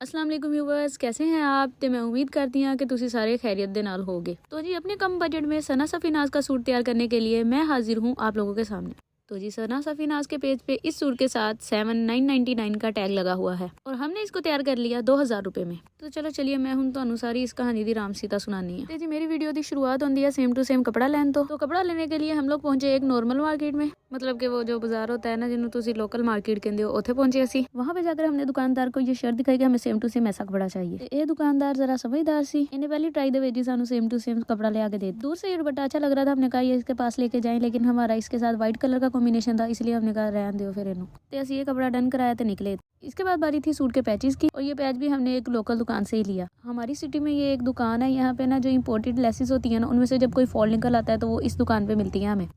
अस्सलाम वालेकुम व्यूवर्स, कैसे हैं आप? तो मैं उम्मीद करती हूँ कि तुसी सारे खैरियत दे नाल होगे। तो जी अपने कम बजट में सना सफीनाज का सूट तैयार करने के लिए मैं हाजिर हूँ आप लोगों के सामने। तो जी सना सफीनाज के पेज पे इस सूट के साथ 7999 का टैग लगा हुआ है और हमने इसको तैयार कर लिया 2000 रुपए में। तो चलो चलिए मैं हूँ तो सारी इस कहानी दी राम सीता सुनानी है। तो जी मेरी वीडियो की शुरुआत होती है सेम टू सेम कपड़ा लैन तो कपड़ा लेने के लिए हम लोग पहुंचे एक नॉर्मल मार्केट में, मतलब कि वो जो बाजार होता है ना जिन्होंने तुसी लोकल मार्केट कहते हो, उथे पहुंचे असी। वहां पे जाकर हमने दुकानदार को ये शर्ट दिखाई कि हमें सेम टू सेम ऐसा कपड़ा चाहिए। तो ये दुकानदार जरा समझदार सी, इन्हें पहली ट्राई दे वेजी सानू सेम टू सेम कपड़ा ले आके दे। दूर से ये दुपट्टा अच्छा लग रहा था, हमने कहा ये इसके पास लेके जाएं, लेकिन हमारा इसके साथ व्हाइट कलर का कॉम्बिनेशन था, इसलिए हमने कहा रहन दो फिर इन्हों। तो असी ये कपड़ा डन कराया तो निकले। इसके बाद बारी थी सूट के पैचेस की, और ये पैच भी हमने एक लोकल दुकान से ही लिया। हमारी सिटी में ये एक दुकान है, यहाँ पे ना जो इम्पोर्टेड लेसेस होती है ना, उनमें से जब कोई फॉल निकल आता है तो वो इस दुकान पे मिलती है हमें।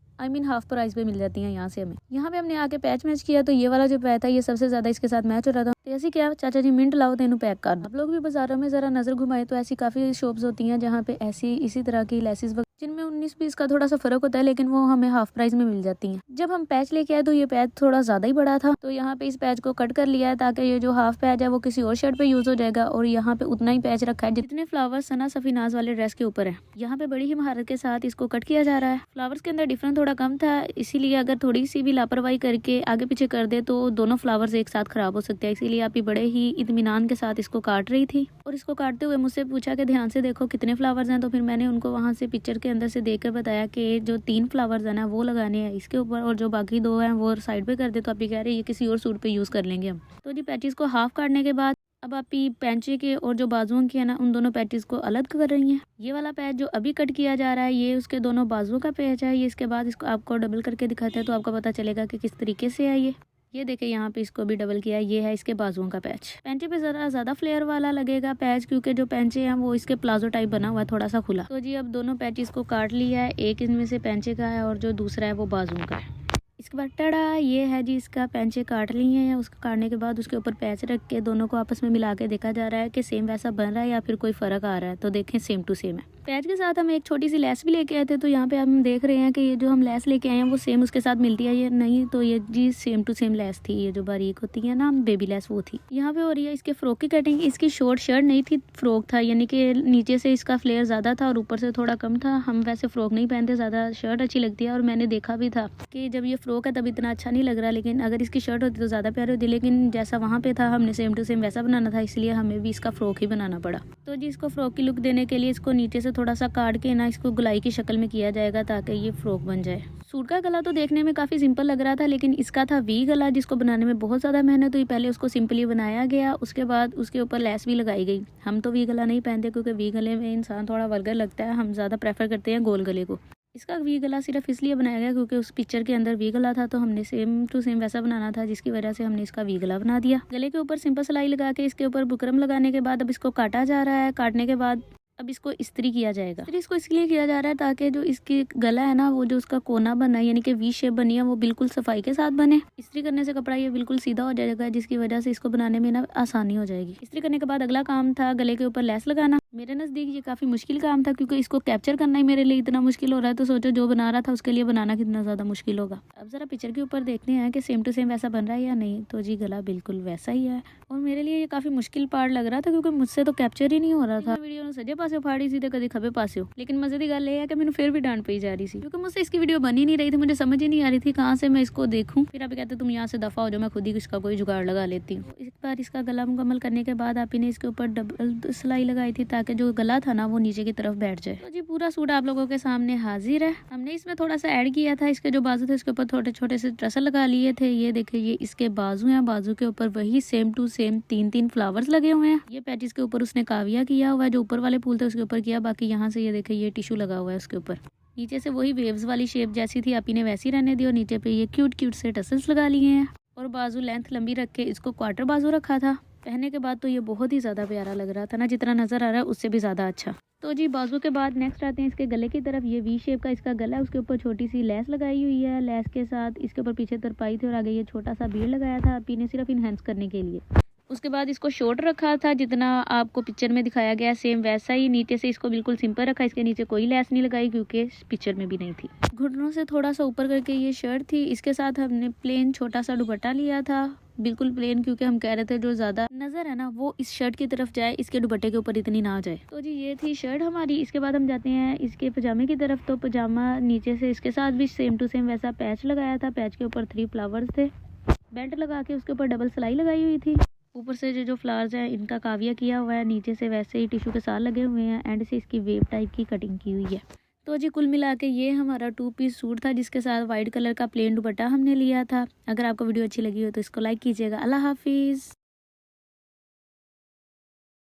हाफ प्राइस पे मिल जाती है यहाँ से हमें। यहाँ पे हमने आके पैच मैच किया तो ये वाला जो पैच था ये सबसे ज्यादा इसके साथ मैच हो रहा था। तो ऐसी क्या चाचा जी मिंट लाओ तेनू पैक कर दो। आप लोग भी बाजारों में जरा नजर घुमाए तो ऐसी काफी शॉप्स होती हैं जहाँ पे ऐसी इसी तरह की लेसेस जिनमें 19-20 का थोड़ा सा फर्क होता है, लेकिन वो हमें हाफ प्राइस में मिल जाती हैं। जब हम पैच लेके आए तो ये पैच थोड़ा ज्यादा ही बड़ा था, तो यहाँ पे इस पैच को कट कर लिया है ताकि ये जो हाफ पैच है वो किसी और शर्ट पे यूज हो जाएगा, और यहाँ पे उतना ही पैच रखा है जितने फ्लावर्स सना सफीनाज वाले ड्रेस के ऊपर है। यहाँ पे बड़ी ही महारत के साथ इसको कट किया जा रहा है। फ्लावर्स के अंदर डिफरेंट थोड़ा कम था, इसीलिए अगर थोड़ी सी भी लापरवाही करके आगे पीछे कर दे तो दोनों फ्लावर्स एक साथ खराब हो सकते हैं। इसीलिए आप ही बड़े ही इत्मीनान के साथ इसको काट रही थी, और इसको काटते हुए मुझसे पूछा कि ध्यान से देखो कितने फ्लावर्स हैं। तो फिर मैंने उनको वहाँ से पिक्चर के अंदर से देखकर बताया कि जो 3 फ्लावर्स है ना वो लगाने हैं इसके ऊपर, और जो बाकी 2 हैं वो साइड पे कर दे। तो आप ही कह रहे हैं ये किसी और सूट पे यूज कर लेंगे हम। तो जी पैचेस को हाफ काटने के बाद अब आप पैंचे के और जो बाजुओं की है ना उन दोनों पैचेस को अलग कर रही हैं। ये वाला पैच जो अभी कट किया जा रहा है ये उसके दोनों बाजुओं का पैच है। ये इसके बाद इसको आपको डबल करके दिखाते हैं तो आपको पता चलेगा कि किस तरीके से है। ये देखिए यहाँ पे इसको भी डबल किया है। ये है इसके बाजुओं का पैच। पैंचे पे जरा ज्यादा फ्लेयर वाला लगेगा पैच, क्योंकि जो पैंचे हैं वो इसके प्लाजो टाइप बना हुआ है थोड़ा सा खुला। तो जी अब दोनों पैचेस को काट लिया है, एक इनमें से पैंचे का है और जो दूसरा है वो बाजुओं का है। इसके बाद टड़ा ये है जी इसका पैंचे काट लिए हैं। उसको काटने के बाद उसके ऊपर पैच रख के दोनों को आपस में मिला के देखा जा रहा है कि सेम वैसा बन रहा है या फिर कोई फर्क आ रहा है। तो देखें सेम टू सेम है। पैच के साथ हम एक छोटी सी लेस भी लेके आए थे, तो यहाँ पे हम देख रहे हैं कि ये जो हम लेस लेके आए हैं वो सेम उसके साथ मिलती है ये नहीं। तो ये जी सेम टू सेम लेस थी, ये जो बारीक होती है ना बेबी लेस वो थी। यहाँ पे हो रही है इसके फ्रॉक की कटिंग। इसकी शॉर्ट शर्ट नहीं थी, फ्रॉक था, यानी कि नीचे से इसका फ्लेयर ज्यादा था और ऊपर से थोड़ा कम था। हम वैसे फ्रॉक नहीं पहनते, ज्यादा शर्ट अच्छी लगती है, और मैंने देखा भी था कि जब ये फ्रॉक है तब इतना अच्छा नहीं लग रहा, लेकिन अगर इसकी शर्ट होती तो ज्यादा प्यारी होती। लेकिन जैसा वहाँ पे था हमने सेम टू सेम वैसा बनाना था, इसलिए हमें भी इसका फ्रॉक ही बनाना पड़ा। तो जी इसको फ्रॉक की लुक देने के लिए इसको नीचे से थोड़ा सा काट के ना इसको गुलाई की शक्ल में किया जाएगा ताकि ये फ्रॉक बन जाए। सूट का गला तो देखने में काफी सिंपल लग रहा था, लेकिन इसका था वी गला जिसको बनाने में बहुत ज्यादा मेहनत हुई। पहले उसको सिंपली बनाया गया, उसके बाद उसके ऊपर लेस भी लगाई गई। हम तो वी गला नहीं पहनते क्योंकि वी गले में इंसान थोड़ा वल्गर लगता है, हम ज्यादा प्रेफर करते हैं गोल गले को। इसका वी गला सिर्फ इसलिए बनाया गया क्योंकि उस पिक्चर के अंदर वी गला था, तो हमने सेम टू सेम वैसा बनाना था, जिसकी वजह से हमने इसका वी गला बना दिया। गले के ऊपर सिंपल सिलाई लगा के इसके ऊपर बुकरम लगाने के बाद अब इसको काटा जा रहा है। काटने के बाद अब इसको इस्त्री किया जाएगा। इस्त्री इसको इसलिए किया जा रहा है ताकि जो इसकी गला है ना वो जो उसका कोना बना है यानी कि वी शेप बनी है वो बिल्कुल सफाई के साथ बने। इस्त्री करने से कपड़ा ये बिल्कुल सीधा हो जाएगा, जिसकी वजह से इसको बनाने में ना आसानी हो जाएगी। इस्त्री करने के बाद अगला काम था गले के ऊपर लेस लगाना। मेरे नजदीक ये काफी मुश्किल काम था क्योंकि इसको कैप्चर करना ही मेरे लिए इतना मुश्किल हो रहा है, तो सोचो जो बना रहा था उसके लिए बनाना कितना ज्यादा मुश्किल होगा। अब जरा पिक्चर के ऊपर देखते हैं कि सेम टू सेम वैसा बन रहा है या नहीं। तो जी गला बिल्कुल वैसा ही है, और मेरे लिए ये काफी मुश्किल पार्ट लग रहा था क्योंकि मुझसे तो कैप्चर ही नहीं हो रहा था। वीडियो ने सजे पासे फाड़ी सी कभी खबे पासे हो, लेकिन मजे की गल है कि मैंने फिर भी डांट पई जा रही थी क्योंकि मुझसे इसकी वीडियो बन ही नहीं रही थी। मुझे समझ ही नहीं आ रही थी कहाँ से मैं इसको देखूं। फिर आप कहते तुम यहाँ से दफा हो जाओ, मैं खुद ही इसका कोई जुगाड़ लगा लेती हूँ। इस बार इसका गला मुकम्मल करने के बाद आप ने इसके ऊपर डबल सिलाई लगाई थी ताकि जो गला था ना वो नीचे की तरफ बैठ जाए। तो जी पूरा सूट आप लोगों के सामने हाजिर है। हमने इसमें थोड़ा सा ऐड किया था, इसके जो बाजू थे उसके ऊपर छोटे छोटे से ट्रसल लगा लिए थे। ये देखिए ये इसके बाजू हैं, बाजू के ऊपर वही सेम टू सेम 3-3 फ्लावर्स लगे हुए हैं। ये पैचेस के ऊपर उसने काविया किया हुआ है, जो ऊपर वाले फूल थे उसके ऊपर किया। बाकी यहाँ से ये देखिए ये टिश्यू लगा हुआ है उसके ऊपर। नीचे से वही वेव्स वाली शेप जैसी थी आपी ने वैसी रहने दी, और नीचे पे ये क्यूट क्यूट से टसल्स लगा लिए हैं, और बाजू लेंथ लंबी रख के इसको क्वार्टर बाजू रखा था। पहनने के बाद तो ये बहुत ही ज्यादा प्यारा लग रहा था ना, जितना नजर आ रहा है उससे भी ज्यादा अच्छा। तो जी बाजू के बाद नेक्स्ट आते हैं इसके गले की तरफ। ये वी शेप का इसका गला है, उसके ऊपर छोटी सी लेस लगाई हुई है। लेस के साथ इसके ऊपर पीछे तरपाई थी और आगे ये छोटा सा बीड़ लगाया था आपी ने सिर्फ इनहेंस करने के लिए। उसके बाद इसको शॉर्ट रखा था, जितना आपको पिक्चर में दिखाया गया सेम वैसा ही। नीचे से इसको बिल्कुल सिंपल रखा, इसके नीचे कोई लेस नहीं लगाई क्योंकि पिक्चर में भी नहीं थी। घुटनों से थोड़ा सा ऊपर करके ये शर्ट थी। इसके साथ हमने प्लेन छोटा सा दुपट्टा लिया था, बिल्कुल प्लेन, क्योंकि हम कह रहे थे जो ज्यादा नजर है ना वो इस शर्ट की तरफ जाए, इसके दुपट्टे के ऊपर इतनी ना जाए। तो जी ये थी शर्ट हमारी। इसके बाद हम जाते हैं इसके पजामे की तरफ। तो पजामा नीचे से इसके साथ भी सेम टू सेम वैसा पैच लगाया था, पैच के ऊपर 3 फ्लावर्स थे, बेल्ट लगा के उसके ऊपर डबल सिलाई लगाई हुई थी। ऊपर से जो फ्लावर्स हैं इनका काविया किया हुआ है, नीचे से वैसे ही टिश्यू के साथ लगे हुए हैं, एंड से इसकी वेव टाइप की कटिंग की हुई है। तो जी कुल मिला के ये हमारा 2 पीस सूट था, जिसके साथ वाइट कलर का प्लेन दुपट्टा हमने लिया था। अगर आपको वीडियो अच्छी लगी हो तो इसको लाइक कीजिएगा। अल्लाह हाफिज़।